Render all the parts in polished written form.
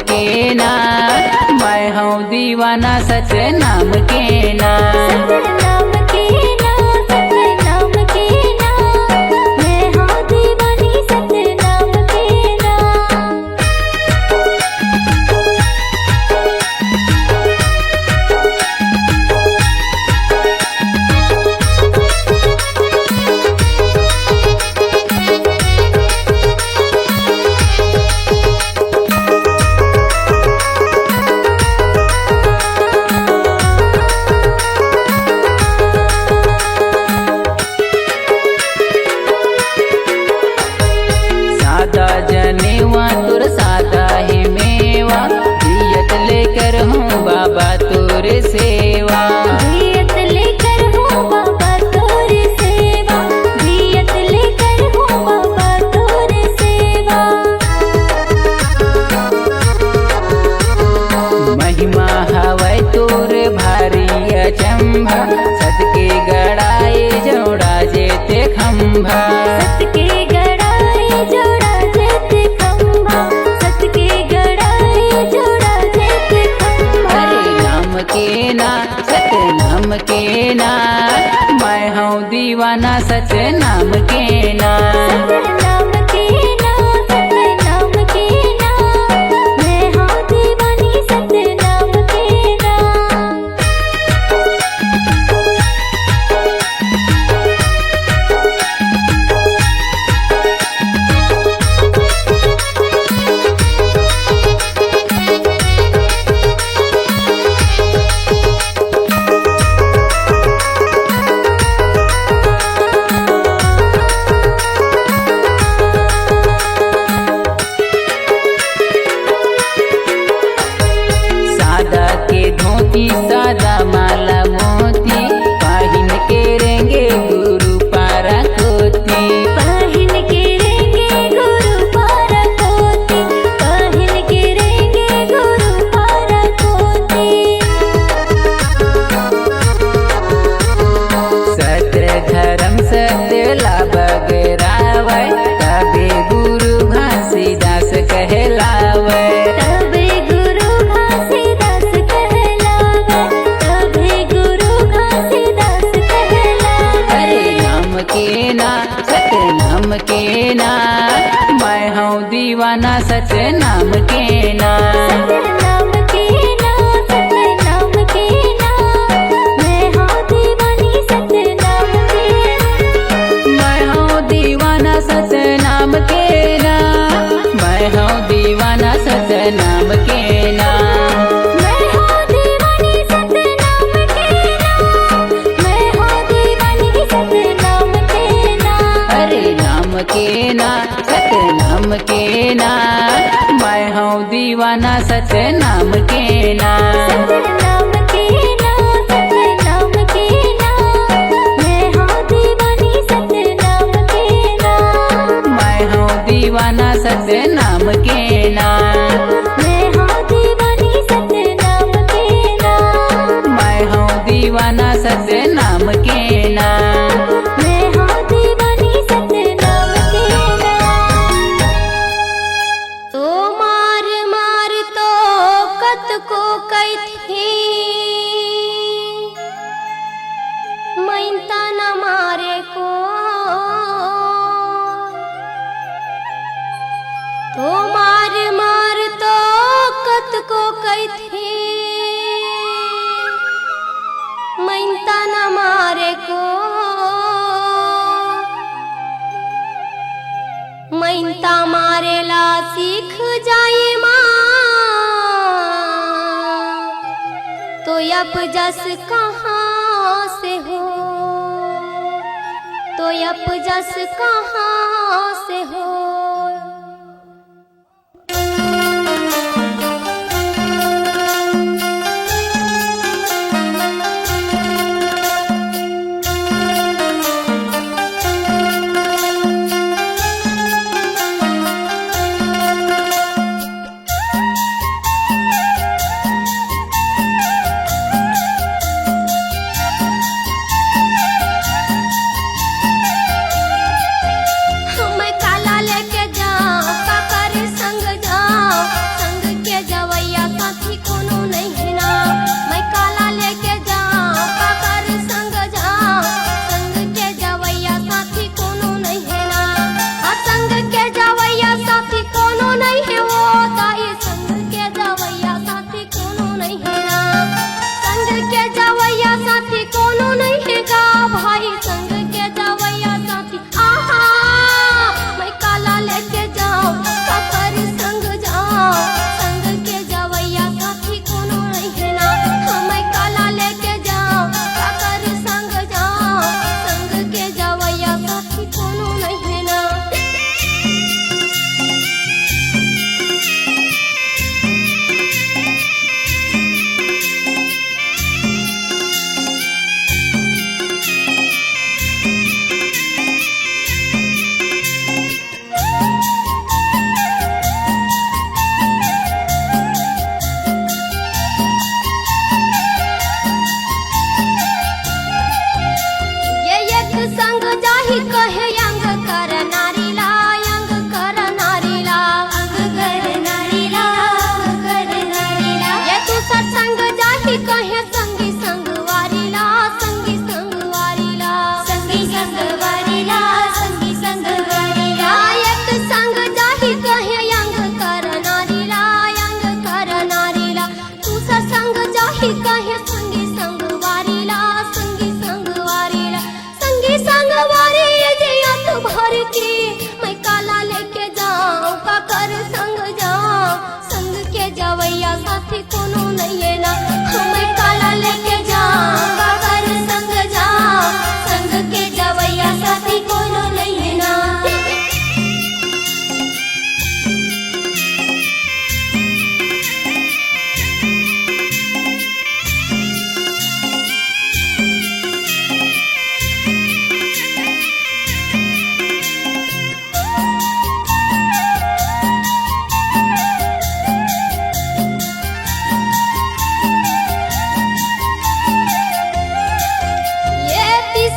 के ना, मैं हूँ दीवाना सच नाम के ना। नाम के ना, सच नाम के ना, मैं हूँ दीवानी सच नाम के ना। सादा जनेवा तुर सादा ही मेवा, जियत लेकर हूँ बाबा तोर सेवा। जियत लेकर हूँ बाबा तोर सेवा, जियत लेकर हूँ बाबा तोर सेवा। महिमा हवै तोर भारी अचंभा, सदके गड़ाए जोड़ा जेते खंभा। सत के गड़ाए जोड़ा जेते खंभा, सत के गड़ाए जोड़ा जेते खंभा। अरे नाम के ना, सच नाम के ना, मैं हूँ दीवाना सच नाम के ना। नाम के ना, सच नाम के ना, मैं हूँ दीवानी सच नाम के ना। सादा के धोती सादा माला मोती, पहिन के रेंगे गुरु पारा कोती। पहिन के रेंगे गुरु पारा कोती, पहिन के रेंगे गुरु पारा कोती। सत्र धर्म सत्य लाभ गरावै, तबे गुरु घासीदास कहलावै। तबे गुरु घासीदास कहलावै, तबे गुरु घासीदास कहलावै। अरे नाम के ना, सच नाम के ना, मैं हूँ दीवाना सच नाम के ना। नाम के ना, सच नाम के ना, मैं हूँ दीवानी सच नाम के ना। मैं हूँ दीवाना सच नाम के ना, मैं हूँ दीवाना सच नाम के ना। मैं हूँ दीवानी सच नाम के ना, मैं हूँ दीवानी सच नाम के ना। अरे नाम के ना, सच नाम के ना, मैं हूँ दीवाना सच नाम के ना। नाम के ना, सच नाम के ना, मैं हूँ दीवानी सच नाम के ना। मैं हूँ दीवाना सच नाम के ना। मैं हूँ दीवानी सच नाम के ना। मैं हूँ दीवाना सच नाम के ना। मैं हूँ दीवानी सच नाम के ना। तो मार मार तो कत को कई थी, मैंता न मारे को। तो मार मार तो कत को कई थी, मैंता न मारे को। मैंता मारेला सीख जाए माँ, तो यप जस कहाँ से हो, तो यप जस कहाँ से हो। मैं काला लेके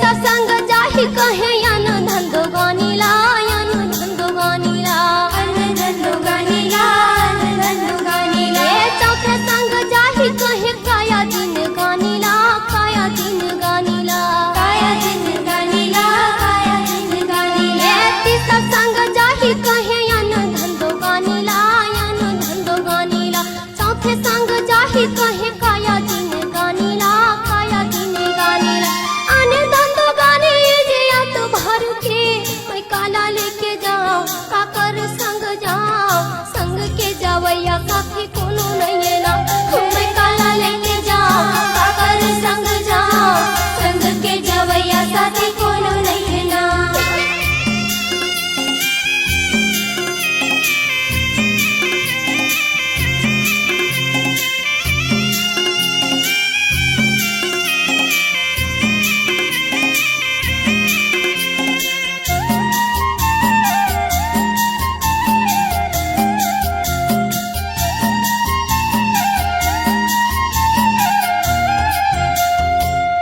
तीसरा संग जाहि कहे यान धंधो गानीला यान धंधो गानीला धंधो गानीला धंधो गानीला चौथा संग जाहि कहे काया दिन गानीला काया दिन गानीला काया दिन गानीला काया दिन गानीला तीसरा संग जाहि कहे यान धंधो गानीला यान धंधो गानीला चौथे संग जाहि कहे काया दिन गानीला काया दिन गानीला आने धंधो गाने जे तो भर के मैं काला लेके जाओ काकर संग जाओ संग के जावैया साथी कोनो नहीं है ना मैं काला लेके जाओ काकर संग जाओ संग के जावैया साथी कोनो नहीं है ना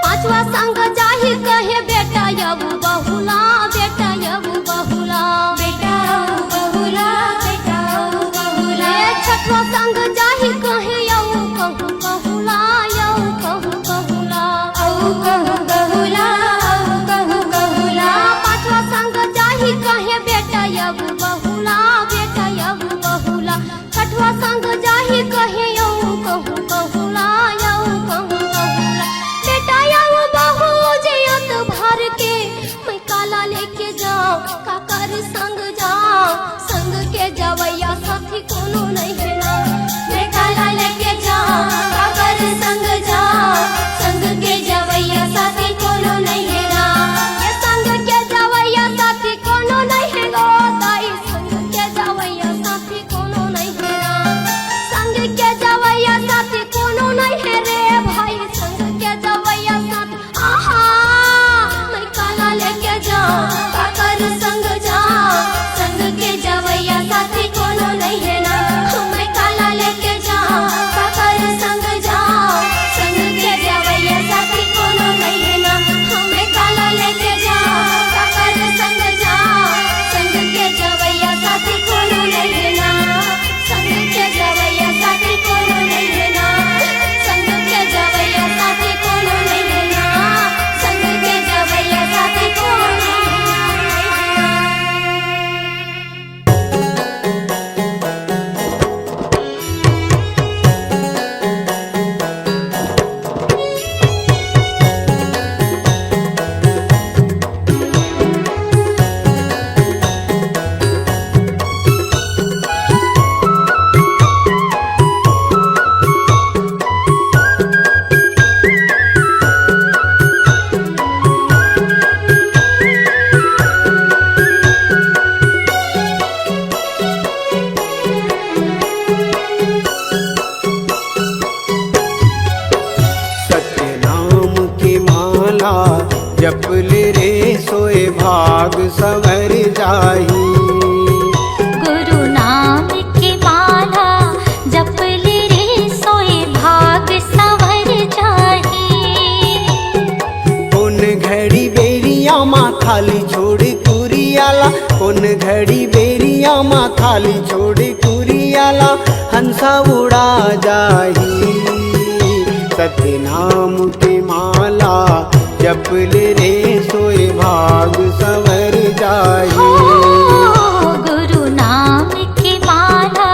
पांचवा संग जाहि कहे बेटा यबु बहुला बेटा यबु बहुला बेटा बहुला बेटा बहुला छठवा संग जाहि कहे यऊ कहू कहूला यऊ कहू कहूला औ कहू कहूला औ कहू कहूला पांचवा संग जाहि कहे बेटा यबु बहुला बेटा यबु बहुला छठवा संग जाहि कहे यऊ कहू कहूला यऊ कहू कहूला बेटा यऊ बहु जयत भर के मैं काला लेके जाओ काकर संग जाओ संग के जवैया साथी कोनो नहीं है ना मैं काला लेके जाओ काकर संग जाओ संग के जवैया साथी कोनो नहीं है ना ये संग के जवैया साथी कोनो नहीं है गो ताई संग के जवैया साथी कोनो नहीं है ना संग के जवैया साथी कोनो नहीं है रे भाई संग के जवैया साथी आहा मैं काला लेके जाओ काकर संग जाओ संग के जवैया साथी कोनो नहीं है ना मैं काला लेके जाओ काकर संग जाओ संग के जवैया साथी कोनो नहीं है ना मैं काला लेके जाओ काकर संग जाओ संग के जवैया साथी कोनो नहीं है ना संग के जवैया साथी कोनो नहीं है ना संग के जवैया साथी कोनो नहीं है ना संग के जवैया साथी कोनो नहीं है ना सत्य नाम की माला जप ले रे सोए भाग सवर जाही गुरु नाम की माला जप ले रे सोए भाग सवर जाही कौन घड़ी बेरिया माँ खाली छोड़ कुरियाला कौन घड़ी बेरिया माँ खाली छोड़ कुरियाला हंसा उड़ा जाही सत्य नाम की माला जप ले रे सोए भाग सवर जाही गुरु नाम की माला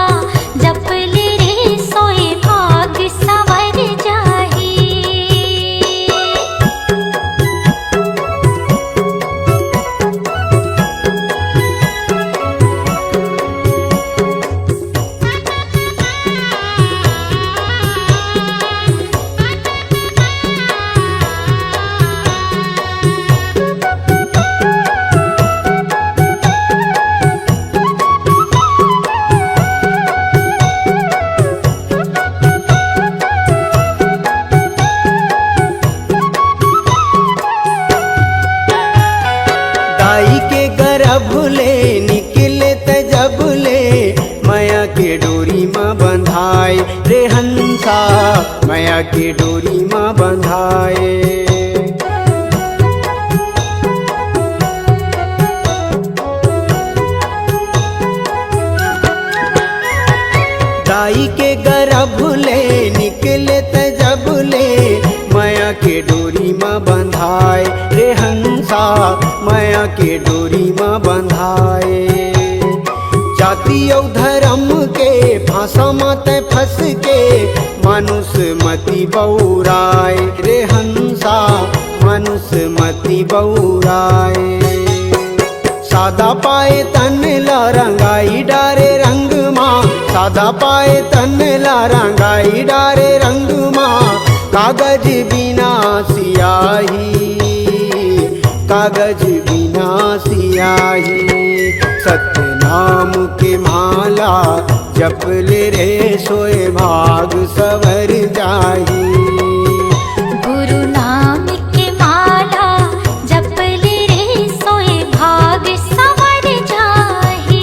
जप ले रे सोए भाग सवर जाही माया के डोरी माँ बंधाए माया के डोरी में बंधाए। जाति और धर्म के फांसा मत फंस के मनुष्य मति बौराए रे हंसा, मनुष्य मति बौराए। सादा पाए तन ला रंगाई डारे रंग माँ, सादा पाए तन ला रंगाई डारे रंग माँ। कागज बिना सियाही, कागज बिना सियाही। सत्य नाम के माला जप ले रे सोए भाग सवर जाही। गुरु नाम के माला जप ले रे सोए भाग संवर जाही।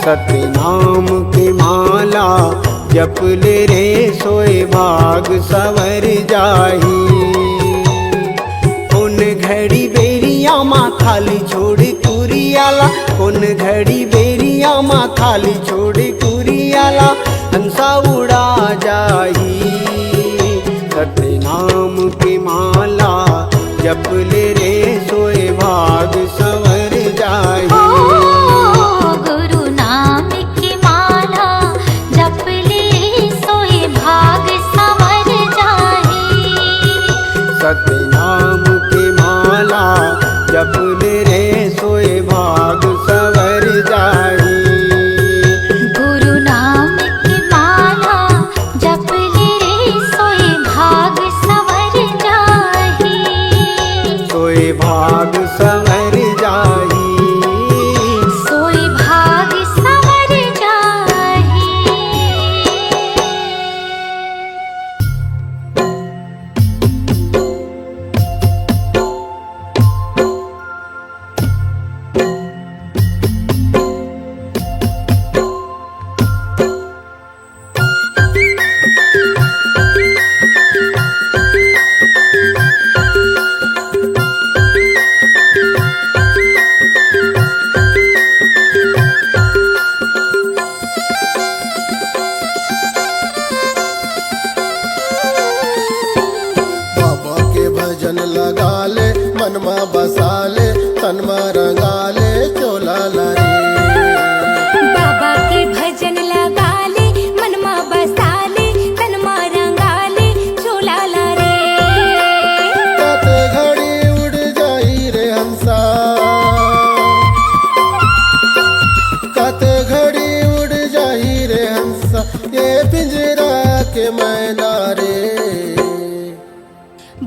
सत्य नाम की माला जप ले रे सोए भाग सवर जाही। उन घड़ी बेरिया माँ खाली छोड़ कुरियाला, उन घड़ी बेरिया माँ खाली छोड़ कुरियाला। हंसा उड़ा जाही। सत्य नाम की माला जप ले रे सोए भाग सवर जाही। सत्य नाम की माला जप ले रे सोए भाग सवर जाही। गुरु नाम की माला जप ले रे सोए भाग सवर जाही। सोए भाग सवर जाही। सोए भाग सवर जाही। भजन लगा ले मन में बसा ले तन में रंगा ले चोला लारी। बाबा के भजन लगा ले मन में बसा ले तन में रंगा ले चोला ला रे। कत घड़ी उड़ जाई रे हंसा, कत घड़ी उड़ जाई रे हंसा। ये पिंजरा के मैना रे।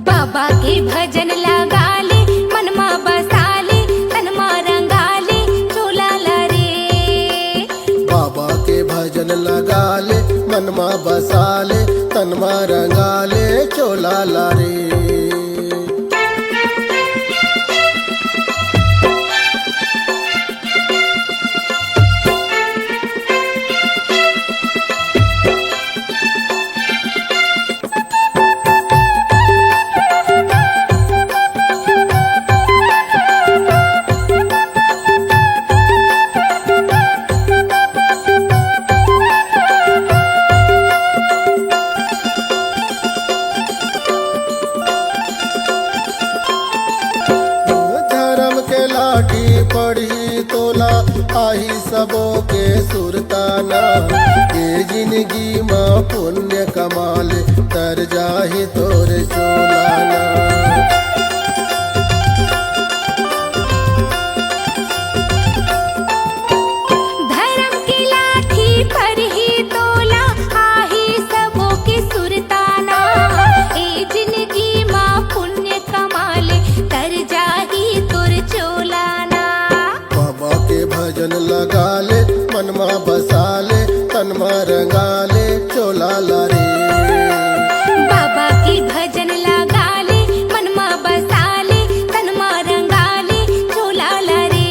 बाबा के भजन लगा ले मन में बसा ले तन में रंगा ले चोला ला रे। बाबा के भजन लगा ले मन में बसा ले तन में रंगा ले चोला लारी। लाठी पढ़ी तोला आही सबो के सुरताना। ये जिंदगी माँ पुण्य कमाल तर जाही तोरे चोलाना। धर्म की लाठी पर ही तोला आही सबों के सुरताना। ए जिंदगी माँ पुण्य कमाले तर जाही तुर चोलाना। बाबा के भजन लगा ले मनमा बसा ले तनमा रंगा ले चोला लारे। बाबा की भजन लगा ले मनमा बसा ले तनमा रंगा ले चोला लरे।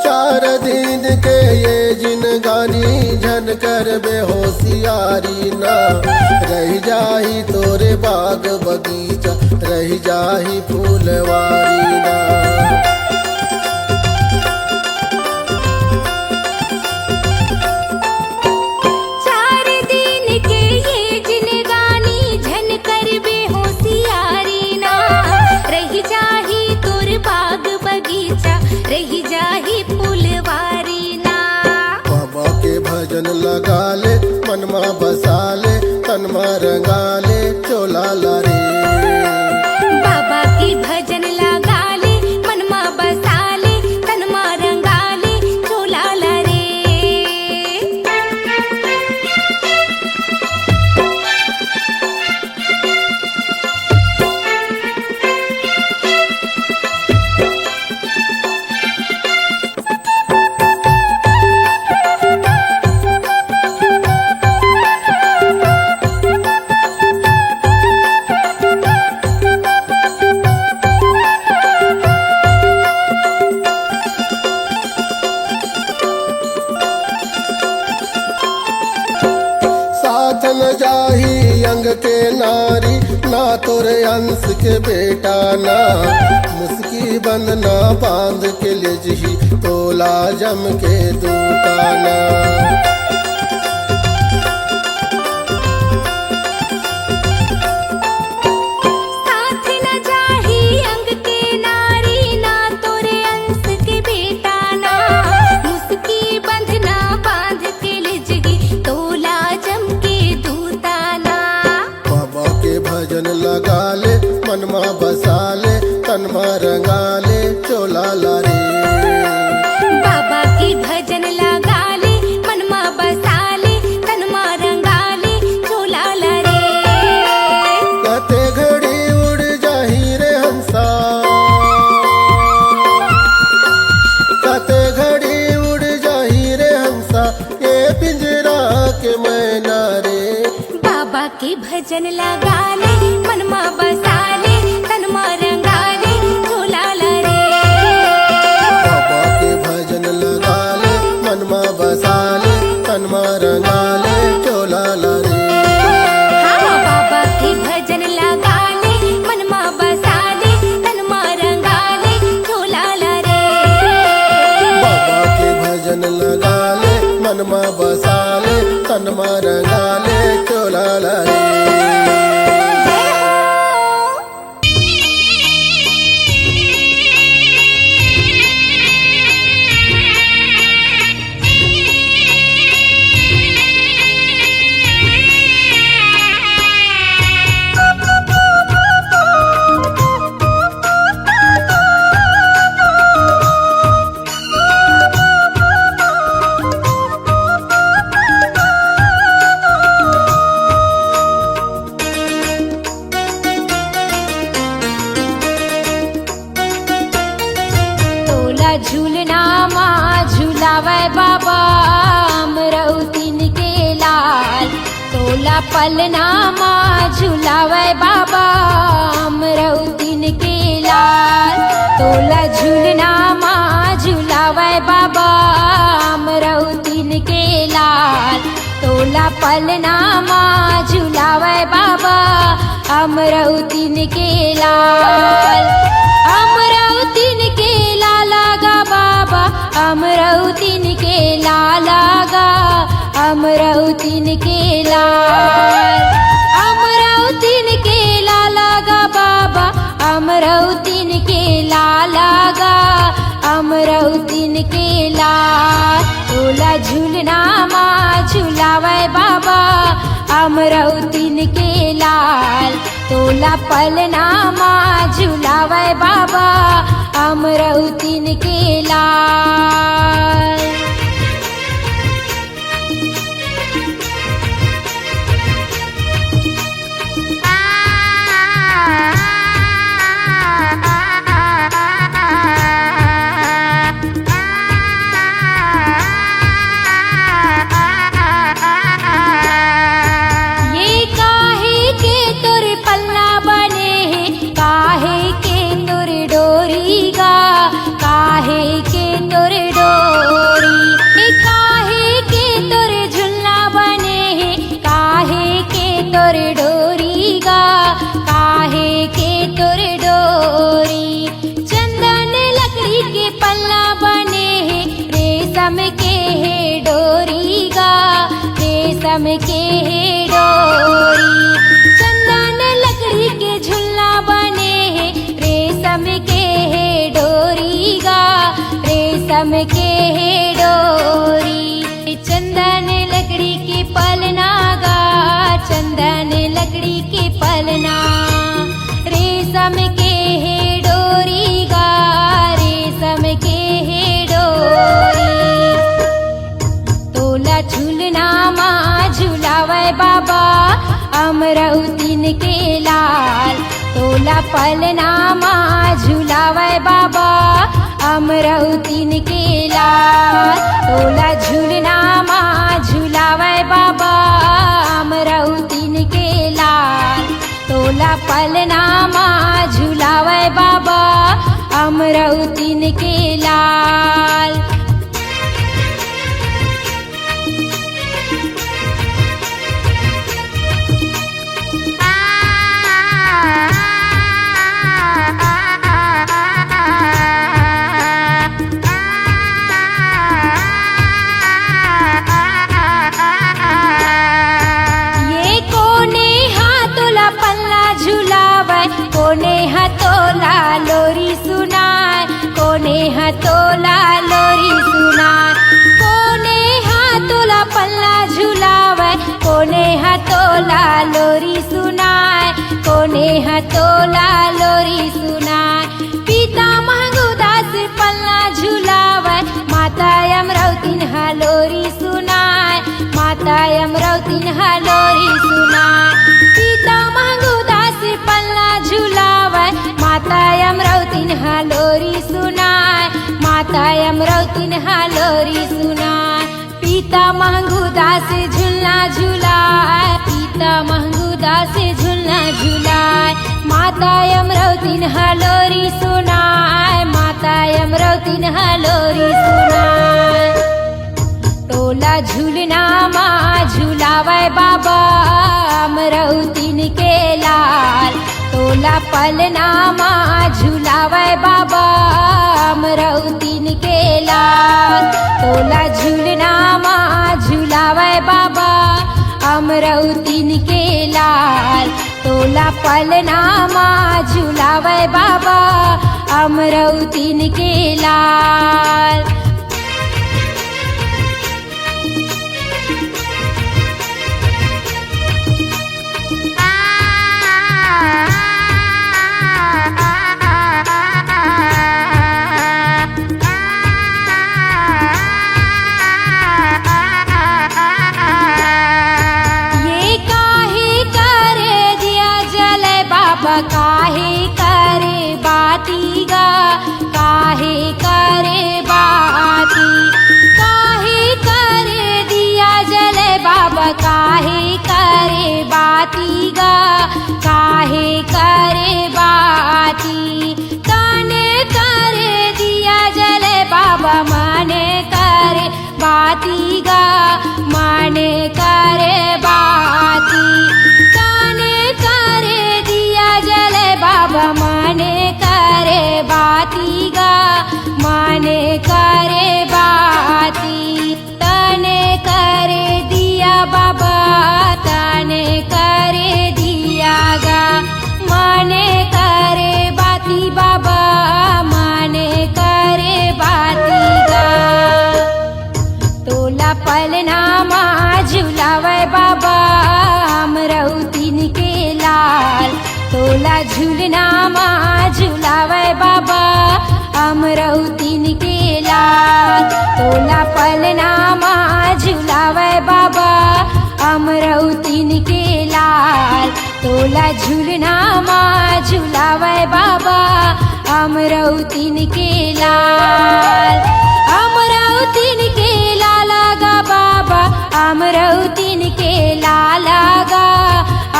चार दिन के ये जिनगानी झन कर बेहोशियारी ना। रह जाही तोरे बाग बगीचा रह जाही फूलवारी ना। चार दिन के ये जिनगानी झन कर बेहोशियारी ना। रह जाही तुर बाग बगीचा रह जाही फूलवारी ना। बाबा के भजन लगा ले मनमा बसा ले तनमा रंगा ले चोला लारे। बाबा की भजन लगा ले मनमा बसा ले तनमा रंगा ले चोला लरे। साथ न जाही अंग के नारी ना तोरे अंश के बेटा ना। मुस्की बंद ना बांध के ले जही तोला जम के दूताना। साथ न जाही अंग के नारी ना तोरे अंश के बेटा ना। मुस्की बंधना बांध के ले जगी तोला जम के दूताना। बाबा के भजन लगा ले मनमा बसा ले तनमा रंगा ले चोला लारे। बाबा की भजन लगा ले मनमा बसा ले तनमा रंगा ले चोला लरे। कते घड़ी उड़ जाही रे हंसा। कते घड़ी उड़ जाही रे हंसा ये पिंजरा के मैना रे। बाबा की भजन लगा ले मनमा बसा ले तनमा रंगा ले चोला लरे। बाबा के भजन लगा ले मनमा बसा ले तनमा रंगा ले चोला लारे। हाँ बाबा की भजन लगा ले मनमा बसा ले तनमा रंगा ले चोला लरे। बाबा के भजन लगा ले मनमा बसा ले तनमा रंगा ले चोला लारे। जय हो। झूलना माँ झूलावे बाबा अमरउतीन के लाल। तोला पलना माँ झूलावे बाबा अमरउतीन के लाल। पलनामा झुलावे बाबा अमरौतीन के लाल। अमरौतीन के लाला गा बाबा अमरौतीन के लाला गा अमरौतीन के लाल। अमरौतीन के लाला गा बाबा अमरौतीन के लाला गा अमरौतीन के लाल। तोला झूलना माँ झुलावे बाबा अमरौतीन के लाल। तोला पलना माँ झुलावे बाबा अमरौतीन के लाल। रेशम के है डोरी गा रेशम के है डोरी। चंदन लकड़ी के झुलना बने है रेशम के है डोरी गा रेशम के है डोरी। चंदन लकड़ी के पलना गा चंदन लकड़ी के पलना। रेशम के है डोरी गा रेशम के है डोरी। तोला झूलना माँ झुलावे बाबा अमरौतीन के लाल। तोला पलना माँ झुलावे बाबा अमरौतीन के लाल। तोला झूलना माँ झुलावे बाबा अमरौतीन के लाल। तोला पलना माँ झुलावे बाबा अमरौतीन के लाल। कोने हतोला लोरी सुनाय कोने हतोला लोरी सुनाय। कोने हतोला पल्ला झुलावे कोने हतोला लोरी सुनाय कोने हतोला लोरी सुनाय। पिता महंगुदास पल्ला झुलावे माता अमरौतीन लोरी सुनाय माता अमरौतीन लोरी सुनाय। पिता महंगुदास पल्ला झुलावे माता अमरौतीन लोरी सुनाय माता अमरौतीन लोरी सुनाय। पिता महंगुदास झुलना झुलाय पिता महंगुदास झुलना झुलाय। माता अमरौतीन लोरी सुनाय माता अमरौतीन लोरी सुनाय। तोला झूलना माँ झुलावे बाबा अमरौतीन के लाल। तोला पलना माँ झुलावे बाबा अमरौतीन के लाल। तोला झूलना माँ झुलावे बाबा अमरौतीन के लाल। तोला पलना माँ झुलावे बाबा अमरौतीन के लाल। काहे करे बाती गा काहे करे बाती। काहे करे दिया जले बाबा काहे करे बाती गा काहे करे बाती। काने करे दिया जले बाबा माने करे बाती गा माने करे बाबा माने करे बाती गा माने करे बाती तने करे दिया बाबा तने करे दिया गा माने करे बाती बाबा माने करे बाती गा तोला पलनामा झुलावे बाबा अमरौतीन के लाल तोला झूलनामा झुलावे बाबा अमरौतीन के लाल तोला पलनामा झुलावे बाबा अमरौतीन के लाल तोला झूलनामा झुलावे बाबा अमरौतीन के लाल अमरौतीन के लाला गा बाबा अमरौतीन के लाला गा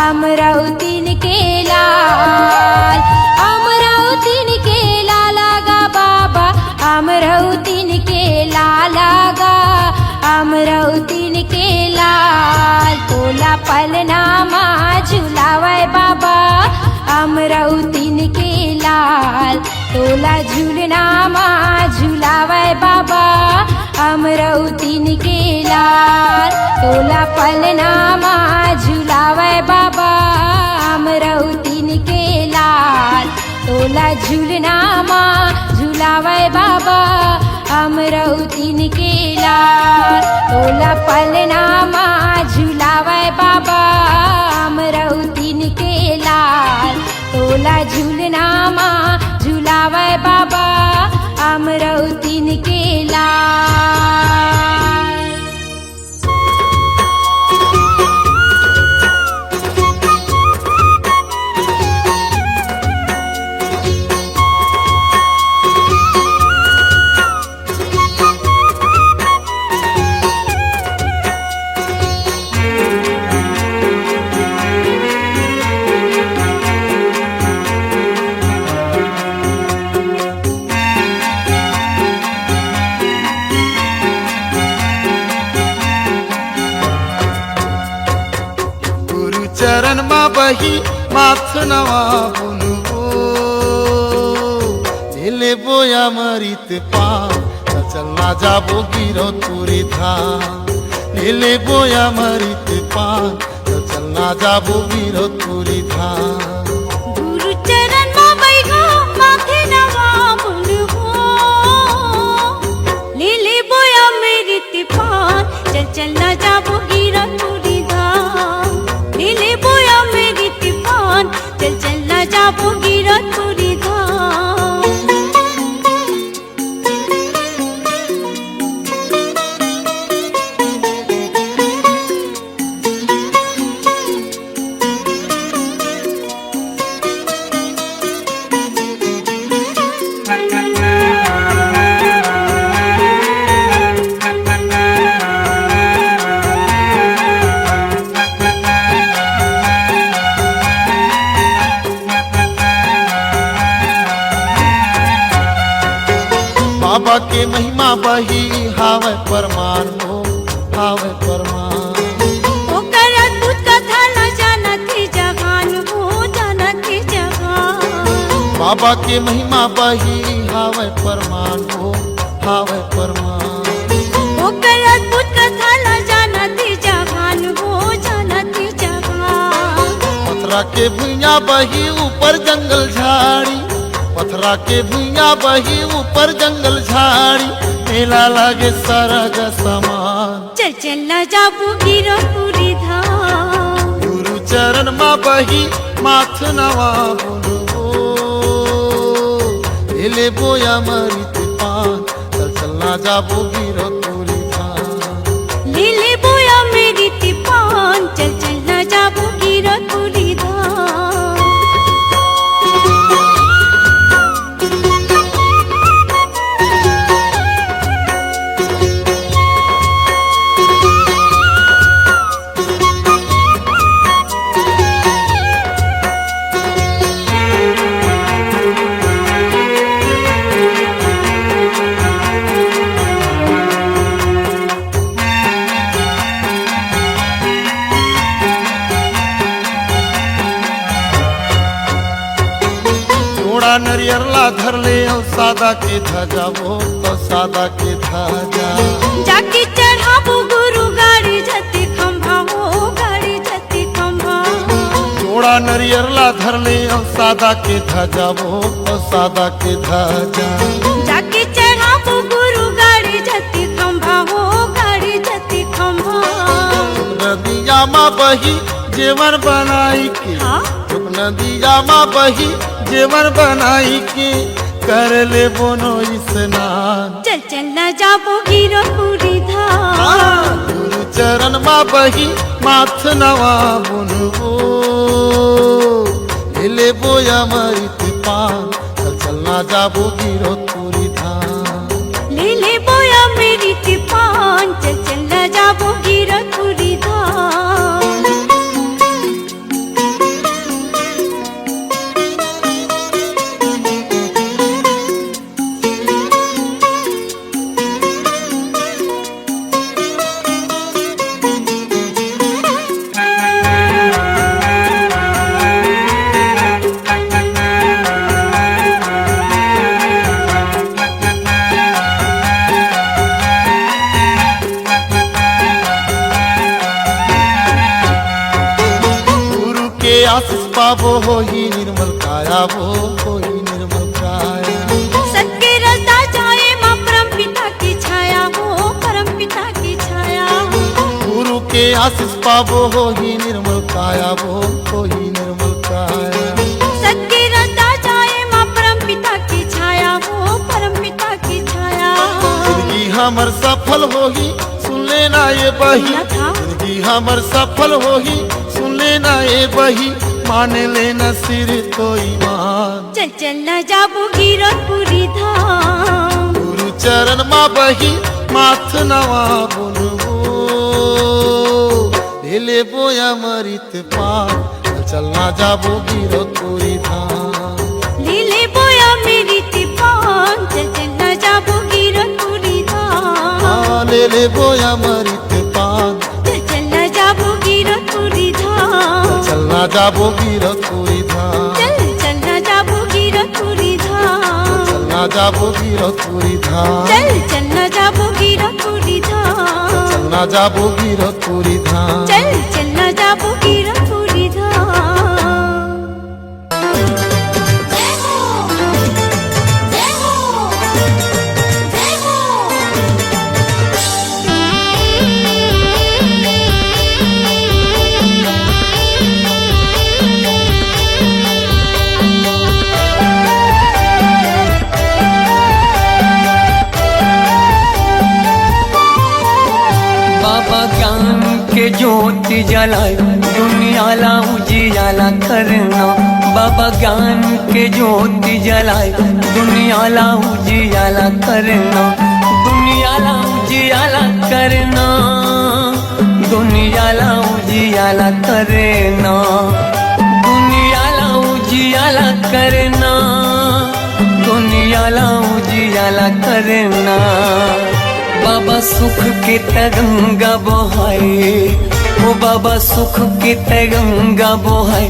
अमरौतीन के लाल अमरौतीन के लाला गा बाबा अमरौतीन के लाला गा अमरौतीन के लाल तोला पलनामा झुलावे बाबा अमरौतीन के लाल तोला झूलनामा झुलावे बाबा अमरौतीन के लाल तोला पलनामा झुलावे बाबा अमरौतीन के लाल तोला झूलनामा झुलावे बाबा अमरौतीन के लाल तोला पलनामा झुलावे बाबा अमरौतीन के लाल तोला झूलनामा झुलावे बाबा अमरौतीन के लाल चरण मा बही माथ नवा बोलबो नीले बोया मरित पा चलना जाबो गिरो तुरी था नीले बोया मरित पा चलना जाबो गिरो तुरी था गुरु चरण मा बैठो माथे नवा बोलबो लीले बोया मेरी तिपान चल चल ना जाबो गिरा तुरी धाम लीले बोया मेरी तिपान चल चल ना जाबो गिरा तुरी धाम बाबा के महिमा बही हावे परमान हो हावे परमान ओकर अद्भुत कथा न जानती जहान हो जानती जहान बाबा के महिमा बही हावे परमान हो हावे परमान ओकर अद्भुत कथा न जानती जहान हो जानती जहान पथरा के भुइया बही ऊपर जंगल झाड़ी पथरा के भुइया बही ऊपर जंगल झाड़ी मेला लागे सरग समान चल चल न जाबू गिरो पूरी धाम गुरु चरण मा बही माथ नवा बोलबो नीले बोया मरित पान चल चलना जाबो गिरो तुरी था लीले बोया मेरी तिपान चल चल न जाबू गिरो पूरी धाम जोड़ा नरियर ला धर ले और सादा के ध्वजा वो तो सादा के ध्वजा जाके चढ़ाबो गुरु गाड़ी जति खंभा हो गाड़ी जति खंभा जोड़ा नरियर ला धर ले और सादा के ध्वजा वो तो सादा के ध्वजा जाके चढ़ाबो गुरु गाड़ी जति खंभा हो गाड़ी जति खंभा नदिया माँ बही जेवर बनाई के नदिया माँ बही जेवर बनाई के कर ले बोनो स्नान चल चल न जाबो गिरपुरी धाम गुरु चरण माँ बही माथ नवा बुनबो ले बोया मरित पान चल चल ना जाबो गिरपुरी धाम ले बोया मेरी तिपान चल चल न जाबो गिरपुरी धाम आशीष पावो हो ही निर्मल काया वो हो ही निर्मल काया सत्य रसदा जाए माँ परम पिता की छाया हो परम पिता की छाया गुरु के आशीष पावो हो ही निर्मल काया वो हो ही निर्मल काया सत्य रसदा जाए माँ परम पिता की छाया हो परम पिता की छाया जिंदगी हमर सफल होगी सुन लेना ये बही जिंदगी हमर सफल होगी सुन लेना ये बही मान लेना सिर तो ईमान चल चल न जाबो गिरपुरी धाम गुरु चरण माँ बही माथ नवा बुनबो ले बोया मरित पान चल ना जाबो गिरपुरी धाम ले बोया मेरी तिपान चल चल न जाबो गिरपुरी धाम ले बोया मरित पान चल चल न जाबो गिरपुरी धाम चल ना जाबो गिरपुरी धाम चल चल न जाबो गिरपुरी धाम चल ना जाबो गिरपुरी धाम चल चल न जाबो गिरपुरी धाम चल ना जाबो गिरपुरी धाम चल चल न जाबो गिरपुरी धाम जय हो जय हो जय हो बाबा ज्ञान के ज्योति जलाए दुनिया ला उजियाला करना बाबा ज्ञान के ज्योति जलाए दुनिया ला उजियाला करना दुनिया ला उजियाला करना दुनिया ला उजियाला करना दुनिया ला उजियाला करना दुनिया ला उजियाला करना बाबा सुख के तरंगा बहाए ओ बाबा सुख के तरंगा बहाए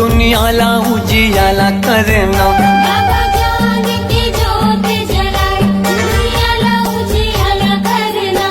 दुनिया ला उजियाला करना बाबा ज्ञान की ज्योत जलाए दुनिया ला उजियाला करना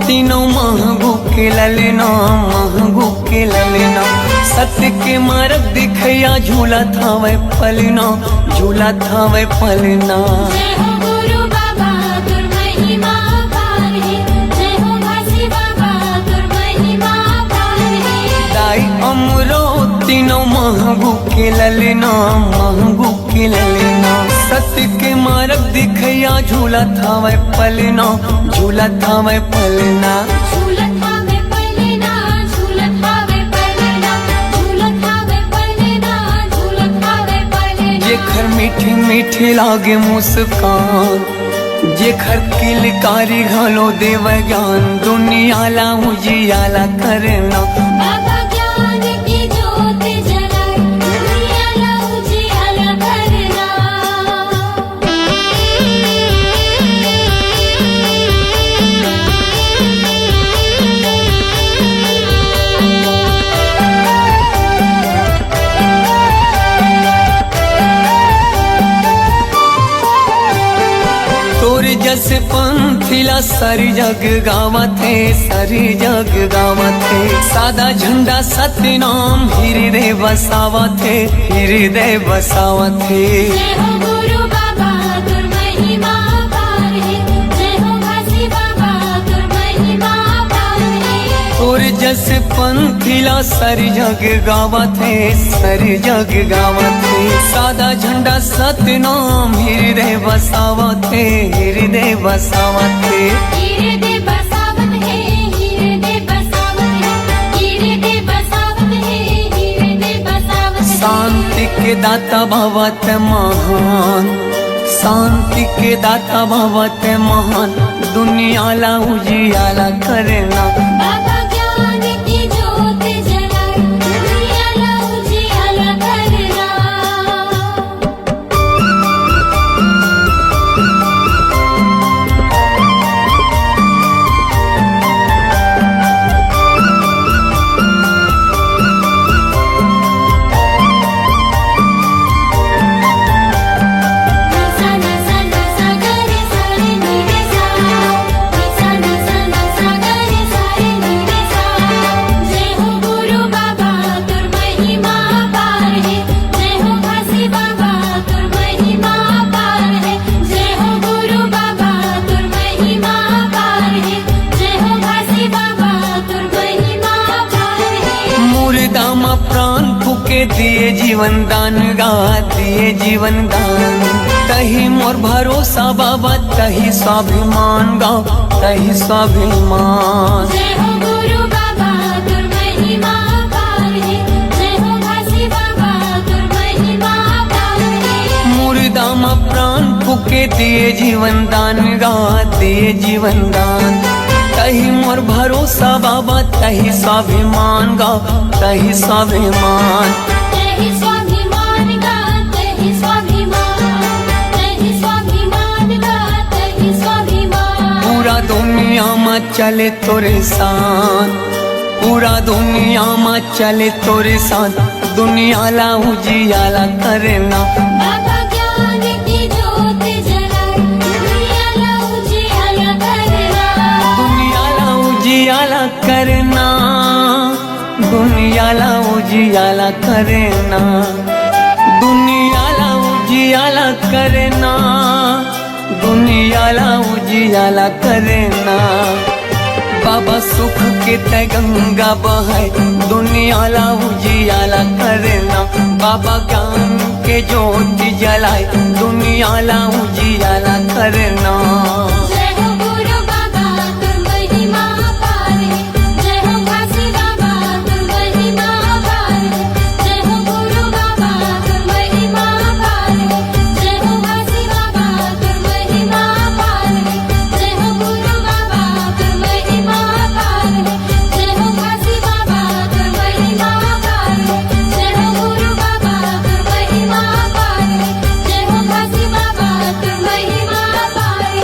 तीनों महगू के ललना महगू के ललना सत्य के मार्ग दिखया झूला था वह पलना झूला था वह पलना जय हो गुरु बाबा तुर महिमा पार है जय हो भासी बाबा तुर महिमा पार है दाई अमरो तीनों महगू के ललना महगू के ललना सत्य के मार्ग दिखैया झूला थावे पलना, झूला थावे पलना। झूलत हावे पलना, झूलत हावे पलना, झूलत हावे पलना, झूलत हावे पलना। जेखर मीठी मीठी लागे मुस्कान, जेखर किलकारी घलो देव ज्ञान, दुनिया ला उजियाला करना। बाबा ज्ञान की ज्योत जलाए, दुनिया ला उजियाला करना। तोर जस पंथिला सारी जग गावत है, सारी जग गावत है। सादा झंडा सत्य नाम हृदय बसावत है, हृदय बसावत है। जय हो गुरु बाबा तुर महिमा पार है, जय हो घासी बाबा तुर महिमा पार है। तोर जस पंथिला सारी जग गावत है, सारी जग गावत है। सादा झंडा सत्य नाम हृदय बसावत है, हृदय बसावत है। हृदय बसावत है, हृदय बसावत है, हृदय बसावत है, हृदय बसावत है। शांति के दाता भवत महान, शांति के दाता भवत महान, दुनिया ला उजियाला करना। बाबा ज्ञान की ज्योत जलाए, दुनिया ला उजियाला करना। जय हो गुरु बाबा तुर महिमा पार है, जय हो घासी बाबा तुर महिमा पार है। जय हो गुरु बाबा तुर महिमा पार है, जय हो घासी बाबा तुर महिमा पार है। मुर्दा मा प्राण फूके दिए जीवन दान गा, दिए जीवन दान। तही मोर भरोसा बाबा, तही स्वाभिमान गा, तही स्वाभिमान। जय हो गुरु बाबा तुर महिमा पार है, जय हो घासी बाबा तुर महिमा पार है। मुर्दा मा प्राण फूके दिए जीवन दान गा, दिए जीवन दान। तही मोर भरोसा बाबा, तही स्वाभिमान गा, तही स्वाभिमान। तेहि स्वाभिमान गा, तेहि स्वाभिमान, तेहि स्वाभिमान गा, तेहि स्वाभिमान। पूरा दुनिया में चले तोरे सान, पूरा दुनिया में चले तोरे सान, दुनिया ला उजियाला करना। बाबा ज्ञान की ज्योत जलाए, दुनिया ला उजियाला करना। दुनिया ला उजियाला करना, दुनिया ला उजियाला करना, दुनिया ला उजियाला करना, दुनिया ला उजियाला करना। बाबा सुख के तय गंगा बहाय, दुनिया ला उजियाला करना। बाबा ज्ञान के ज्योति जलाए, दुनिया ला उजियाला करना। जय हो गुरु बाबा तुर महिमा पार है, जय हो घासी बाबा तुर महिमा पार है। जय हो गुरु बाबा तुर महिमा पार है, जय हो घासी बाबा तुर महिमा पार है। जय हो गुरु बाबा तुर महिमा पार है, जय हो घासी बाबा तुर महिमा पार है। जय हो गुरु बाबा तुर महिमा पार है, जय हो घासी बाबा तुर महिमा पार है।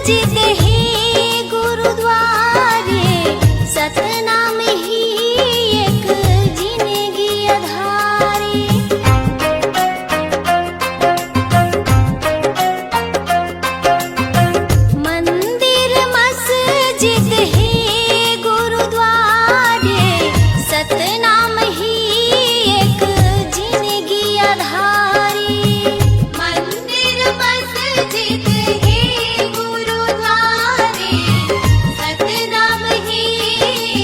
मस्जिद है गुरुद्वारे सतनाम ही एक जिंदगी अधारे। मंदिर मस्जिद है गुरुद्वारे सतनाम ही एक जिंदगी अधारे। मंदिर मस्जिद है गुरुद्वारे सतनाम ही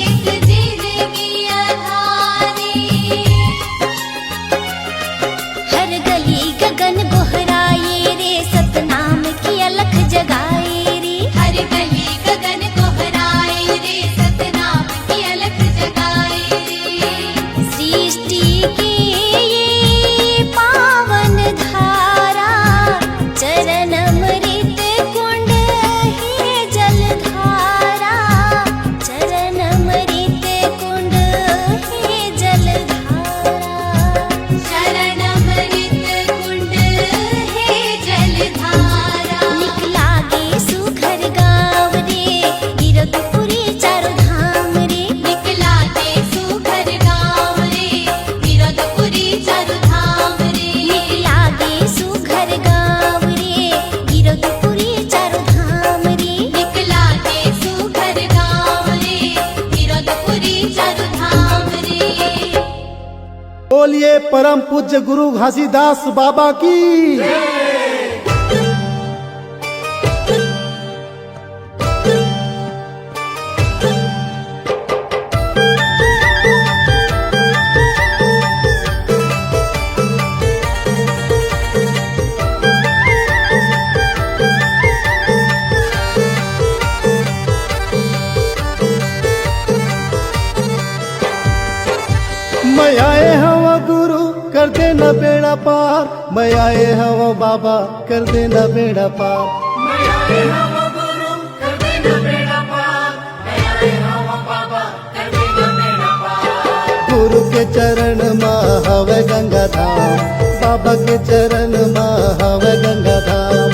एक जिंदगी अधारे। हर गली गगन गोहराए रे सतनाम की अलख जगाए रे। हर गली गगन गोहराए रे सतनाम की अलख जगाए रे। सृष्टि की ये पावन धारा चरण अमृत कुंड है जलधारा। चरण अमृत कुंड है जलधारा। शरण अमृत कुंड है जलधारा। निकला गे सुघर गाँव रे गिरधपुरी चारों धाम रे। निकला गे सुघर गाँव रे गिरधपुरी चारों धाम रे। निकला गे सुघर गाँव रे गिरधपुरी चारों धाम रे। निकला गे सुघर गाँव रे गिरधपुरी चारों धाम रे। बोलिए परम पूज्य गुरु घासीदास बाबा की। मैं आए हवा गुरु कर देना बेड़ा पार। मैं आए हवा बाबा कर देना बेड़ा पार। गुरु के चरण माँ हवे गंगा धाम। बाबा के चरण माँ हवे गंगा धाम।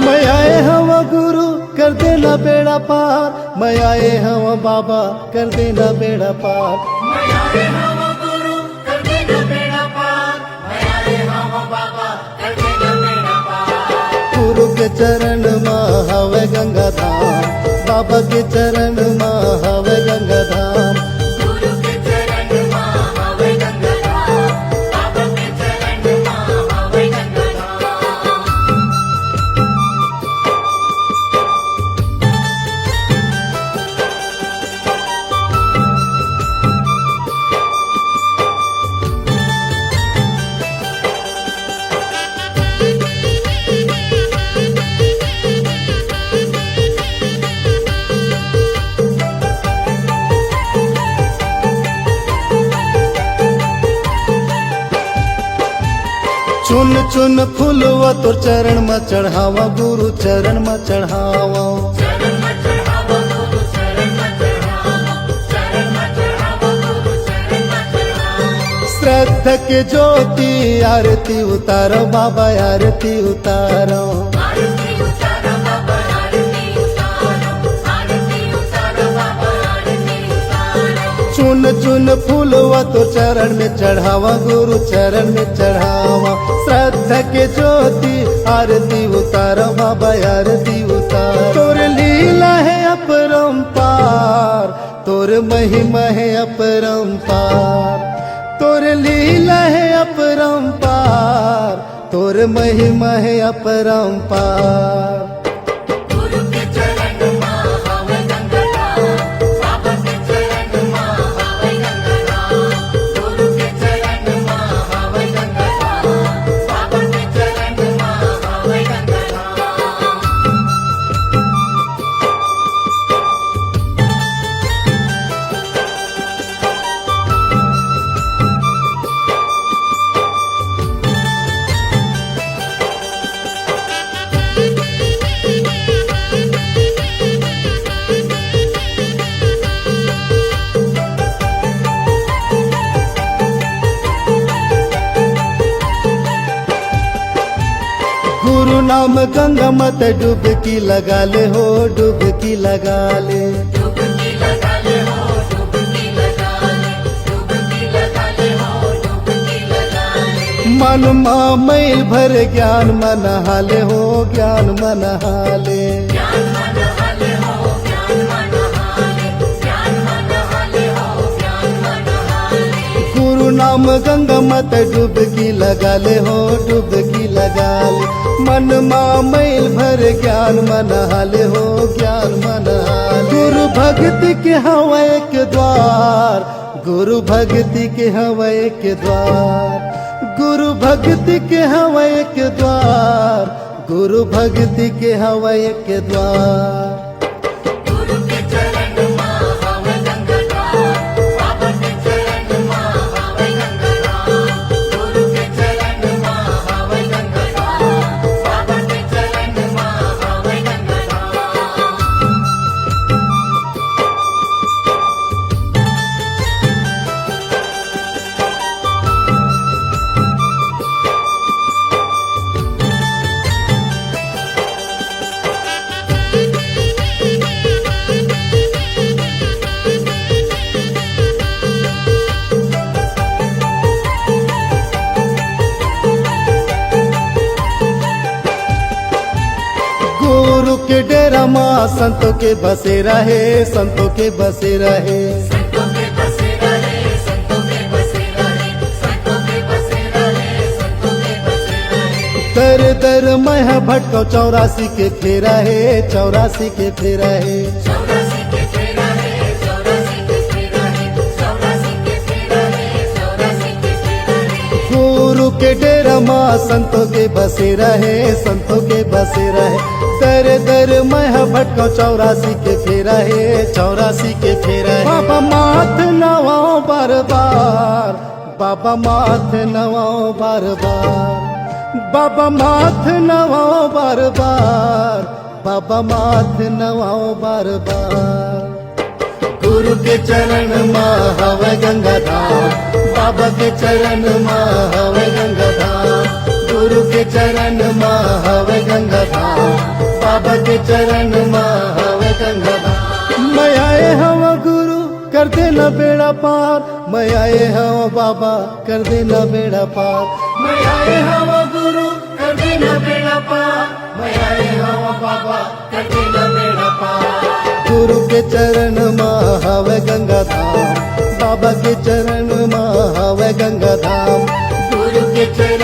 मैं आए हवा गुरु कर देना बेड़ा पार। मैं आए हवा बाबा कर देना बेड़ा पार। गुरु के चरण माँ हवे गंगा धाम। बाबा के चरण माँ हवे गंगा धाम। चुन चुन फूलवा तोर चरण में चढ़ावा गुरु चरण में चढ़ावा। श्रद्धा के ज्योति आरती उतारो बाबा आरती उतारो। चुन चुन फूलवा तो चरण में चढ़ावा गुरु चरण में चढ़ावा। श्रद्धा के ज्योति आरती उतारो बाबा आरती उतारो। तोर लीला है अपरंपार तोर महिमा है अपरंपार। तोर लीला है अपरंपार तोर महिमा है अपरंपार। नाम गंगा मत डुबकी लगा ले हो, डुबकी लगा ले। मन मैल भर ज्ञान मन हाले हो, ज्ञान मन हाले। गुरु नाम गंगा मत डुबकी लगा ले हो, डुबकी लगा ले। मन मैल भर ज्ञान मन हाले हो, ज्ञान मन हाले। गुरु भक्ति के हवा एक द्वार, गुरु भक्ति के हवा एक द्वार, गुरु भक्ति के हवा एक द्वार, गुरु भक्ति के हवा एक द्वार। गुरु के डेरा माँ संतों के बसे रहे, संतों के बसे रहे। दर दर मैं भटको 84 के फेरा है, 84 के फेरा है। गुरु के डेरा माँ संतों के बसे रहे, संतों के बसे रहे। दर दर मैं भटको 84 के फेरा है, 84 के फेरा है। बाबा माथ नवाओ बार बार, बाबा माथ नवाओ बार बार, बाबा माथ नवाओ बार बार, बाबा माथ नवाओ बार बार। गुरु के चरण माँ हवे गंगा धाम, बाबा के चरण माँ हवे गंगा धाम। गुरु के चरण माँ हवे गंगा धाम, बाबा के चरण माँ हवे गंगा धाम। मैं आए हवा गुरु कर देना बेड़ा पार, मैं आए हवा बाबा कर देना बेड़ा पार। मैं आए हवा गुरु कर देना बेड़ा पार, मैं आए हवा बाबा कर देना बेड़ा पार। गुरु के चरण माँ हवे गंगा धाम, बाबा के चरण माँ हवे गंगा धाम। गुरु के चरण